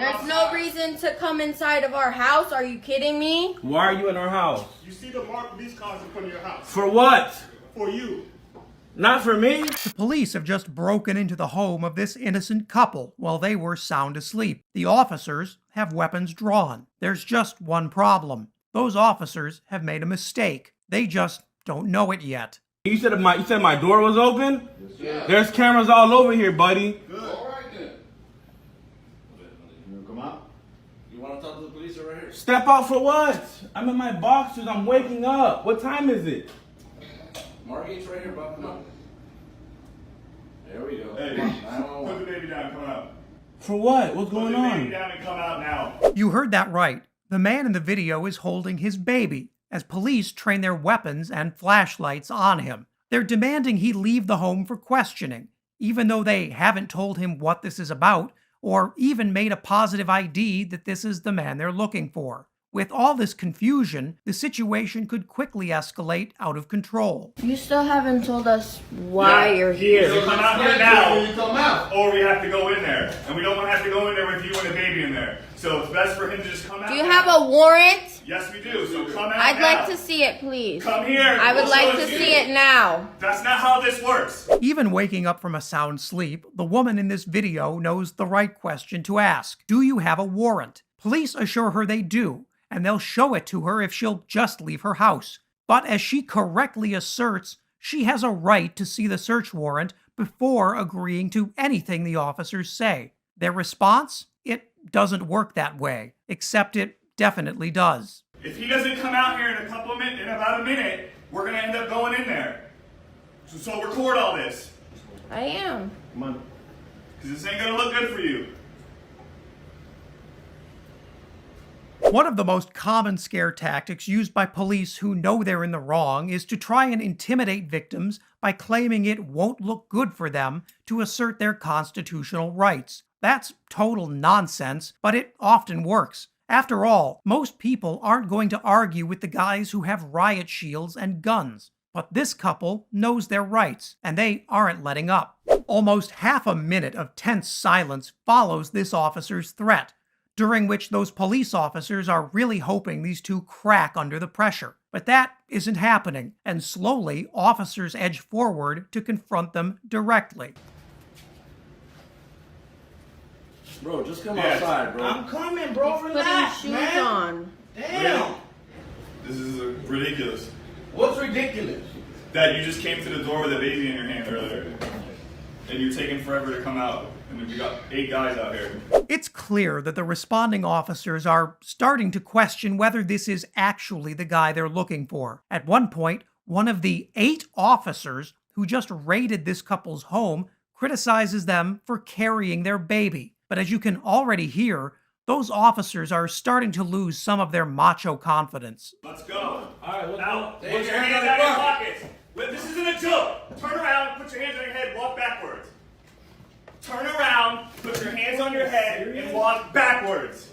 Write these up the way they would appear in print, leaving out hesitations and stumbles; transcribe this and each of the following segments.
There's no reason to come inside of our house. Are you kidding me? Why are you in our house? You see the marked police cars in front of your house. For what? For you. Not for me. The police have just broken into the home of this innocent couple while they were sound asleep. The officers have weapons drawn. There's just one problem. Those officers have made a mistake. They just don't know it yet. You said my door was open? Yeah. There's cameras all over here, buddy. Good. All right then. You want to come out? You want to talk to the police right here? Step out for what? I'm in my boxers. I'm waking up. What time is it? Margate's right here, Bob. Come on. There we go. Hey, put the baby down. Come out. For what? What's going on? Put the baby down and come out now. You heard that right. The man in the video is holding his baby as police train their weapons and flashlights on him. They're demanding he leave the home for questioning, even though they haven't told him what this is about or even made a positive ID that this is the man they're looking for. With all this confusion, the situation could quickly escalate out of control. You still haven't told us why you're here. So come out here now, or we have to go in there. And we don't want to have to go in there with you and the baby in there. So it's best for him to just come out. Do you have a warrant? Yes, we do. So come out I'd now. like to see it, please. Come here. I would like to see it now. That's not how this works. Even waking up from a sound sleep, the woman in this video knows the right question to ask. Do you have a warrant? Police assure her they do, and they'll show it to her if she'll just leave her house. But as she correctly asserts, she has a right to see the search warrant before agreeing to anything the officers say. Their response? It doesn't work that way, except it definitely does. If he doesn't come out here in about a minute, we're going to end up going in there. So record all this. I am. Come on. Because this ain't going to look good for you. One of the most common scare tactics used by police who know they're in the wrong is to try and intimidate victims by claiming it won't look good for them to assert their constitutional rights. That's total nonsense, but it often works. After all, most people aren't going to argue with the guys who have riot shields and guns. But this couple knows their rights, and they aren't letting up. Almost half a minute of tense silence follows this officer's threat, during which those police officers are really hoping these two crack under the pressure. But that isn't happening, and slowly officers edge forward to confront them directly. Bro, just come outside, bro. I'm coming, bro. Putting Relax, shoes man. on. Damn. This is ridiculous. What's ridiculous? That you just came to the door with a baby in your hand earlier. And you're taking forever to come out. And we got 8 guys out here. It's clear that the responding officers are starting to question whether this is actually the guy they're looking for. At one point, one of the 8 officers who just raided this couple's home criticizes them for carrying their baby. But as you can already hear, those officers are starting to lose some of their macho confidence. Let's go. All right, Now, put put your hands out of your pockets. This isn't a joke. Turn around, put your hands on your head, walk backwards. Turn around, put your hands on your head, and walk backwards.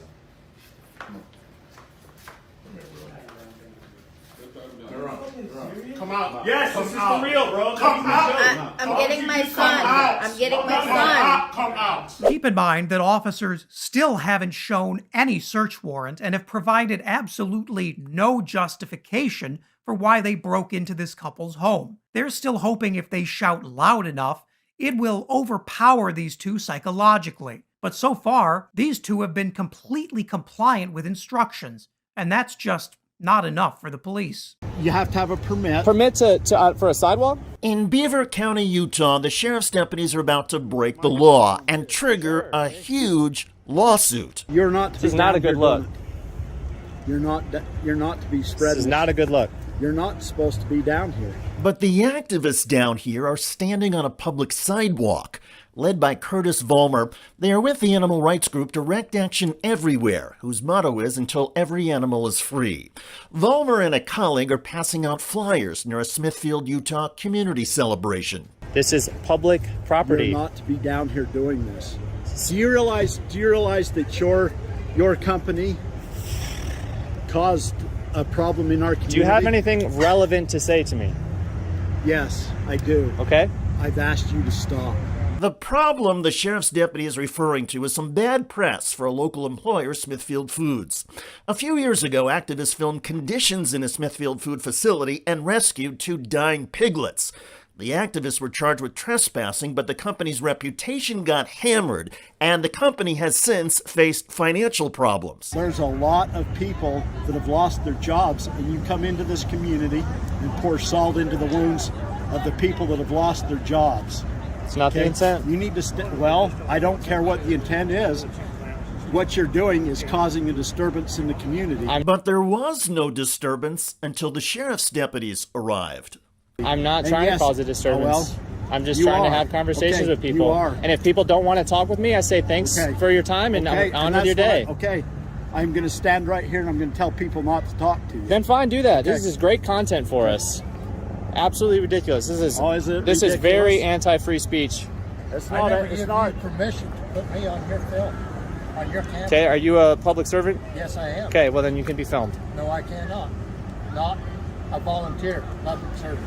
Come out. Yes, this is for real, bro. Come out. I'm getting my son. I'm getting my son. Come out. Keep in mind that officers still haven't shown any search warrant and have provided absolutely no justification for why they broke into this couple's home. They're still hoping if they shout loud enough, it will overpower these two psychologically. But so far, these two have been completely compliant with instructions, and that's just not enough for the police. You have to have a permit. Permit for a sidewalk? In Beaver County, Utah, the sheriff's deputies are about to break the law and trigger a huge lawsuit. You're not to This be is not down a good here look. doing- You're not to be spreading. This is not a good look. You're not supposed to be down here. But the activists down here are standing on a public sidewalk. Led by Curtis Vollmer, they are with the animal rights group Direct Action Everywhere, whose motto is "Until every animal is free." Vollmer and a colleague are passing out flyers near a Smithfield, Utah community celebration. This is public property. You're not to be down here doing this. Do you realize that your company caused a problem in our community? Do you have anything relevant to say to me? Yes, I do. Okay. I've asked you to stop. The problem the sheriff's deputy is referring to is some bad press for a local employer, Smithfield Foods. A few years ago, activists filmed conditions in a Smithfield food facility and rescued 2 dying piglets. The activists were charged with trespassing, but the company's reputation got hammered, and the company has since faced financial problems. There's a lot of people that have lost their jobs, and you come into this community and pour salt into the wounds of the people that have lost their jobs. It's not the intent. You need to well, I don't care what the intent is. What you're doing is causing a disturbance in the community. But there was no disturbance until the sheriff's deputies arrived. I'm not And trying yes, to cause a disturbance. well, I'm just you trying to are. have conversations Okay, with people. you are. And if people don't want to talk with me, I say thanks Okay. for your time and Okay, on and with your that's day. okay, I'm going to stand right here and I'm going to tell people not to talk to you. Then fine, do that. Okay. This is great content for us. Absolutely ridiculous. This is Oh, is it this is ridiculous? very anti-free speech. It's I not. never It's give not. you permission to put me on your film, on your camera. Okay, are you a public servant? Yes, I am. Okay, well then you can be filmed. No, I cannot. Not a volunteer public servant.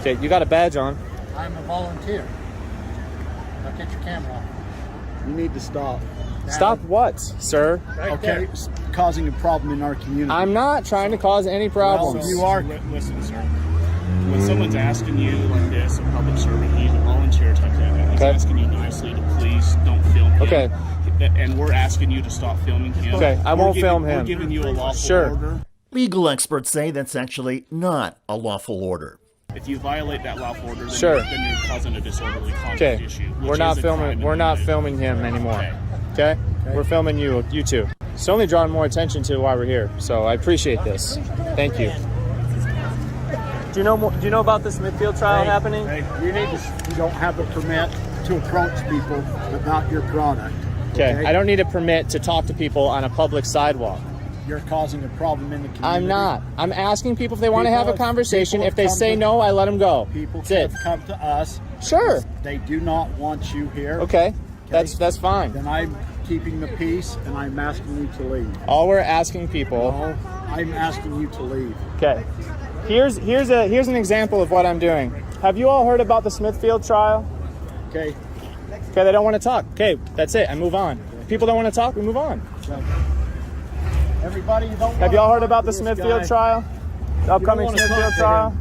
Okay, you got a badge on. I'm a volunteer. Now get your camera off. You need to stop. Stop what, sir? Right Okay, there. it's causing a problem in our community. I'm not trying to cause any problems. you are. Listen, sir. When someone's asking you like this, a public servant, he's a volunteer type thing. He's Okay. asking you nicely to please don't film him. Okay. And we're asking you to stop filming him. Okay, I won't film him. We're giving you a lawful Sure. order. Legal experts say that's actually not a lawful order. If you violate that lawful order, then, Sure. then you're causing a disorderly conduct Okay, issue. which we're not is a crime filming. in We're not Illinois. filming him anymore. Okay. Okay, we're filming you two. It's only drawing more attention to why we're here. So I appreciate this. Thank you. Do you know more, do you know about the Smithfield trial happening? Hey, you don't have a permit to approach people about your product. Okay, I don't need a permit to talk to people on a public sidewalk. You're causing a problem in the community. I'm not. I'm asking people if they want to have a People- conversation. people If they come say to- no, I let them go. People That's have it. come to us. Sure. They do not want you here. Okay, that's fine. Then I'm keeping the peace and I'm asking you to leave. All we're asking people. No, I'm asking you to leave. Okay. Here's an example of what I'm doing. Have you all heard about the Smithfield trial? Okay. Okay, they don't want to talk. Okay, that's it. I move on. If people don't want to talk, we move on. So, everybody, you don't. Have y'all heard about the Smithfield trial? The upcoming Smithfield trial?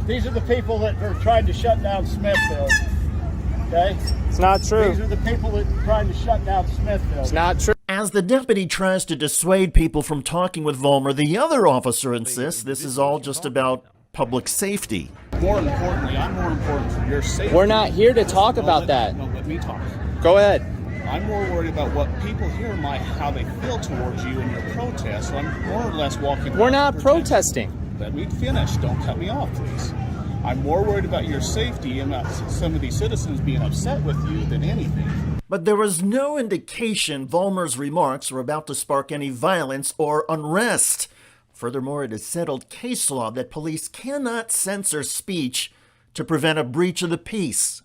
These are the people that are trying to shut down Smithfield. Okay. It's not true. These are the people that are trying to shut down Smithfield. It's not true. As the deputy tries to dissuade people from talking with Vollmer, the other officer insists this is all just about public safety. More importantly, I'm more important for your safety. We're not here to talk about that. No, let me talk. Go ahead. I'm more worried about what people here might, how they feel towards you and your protest. So I'm more or less walking. We're not around protecting. protesting. Let me finish. Don't cut me off, please. I'm more worried about your safety and about some of these citizens being upset with you than anything. But there was no indication Vollmer's remarks were about to spark any violence or unrest. Furthermore, it is settled case law that police cannot censor speech to prevent a breach of the peace.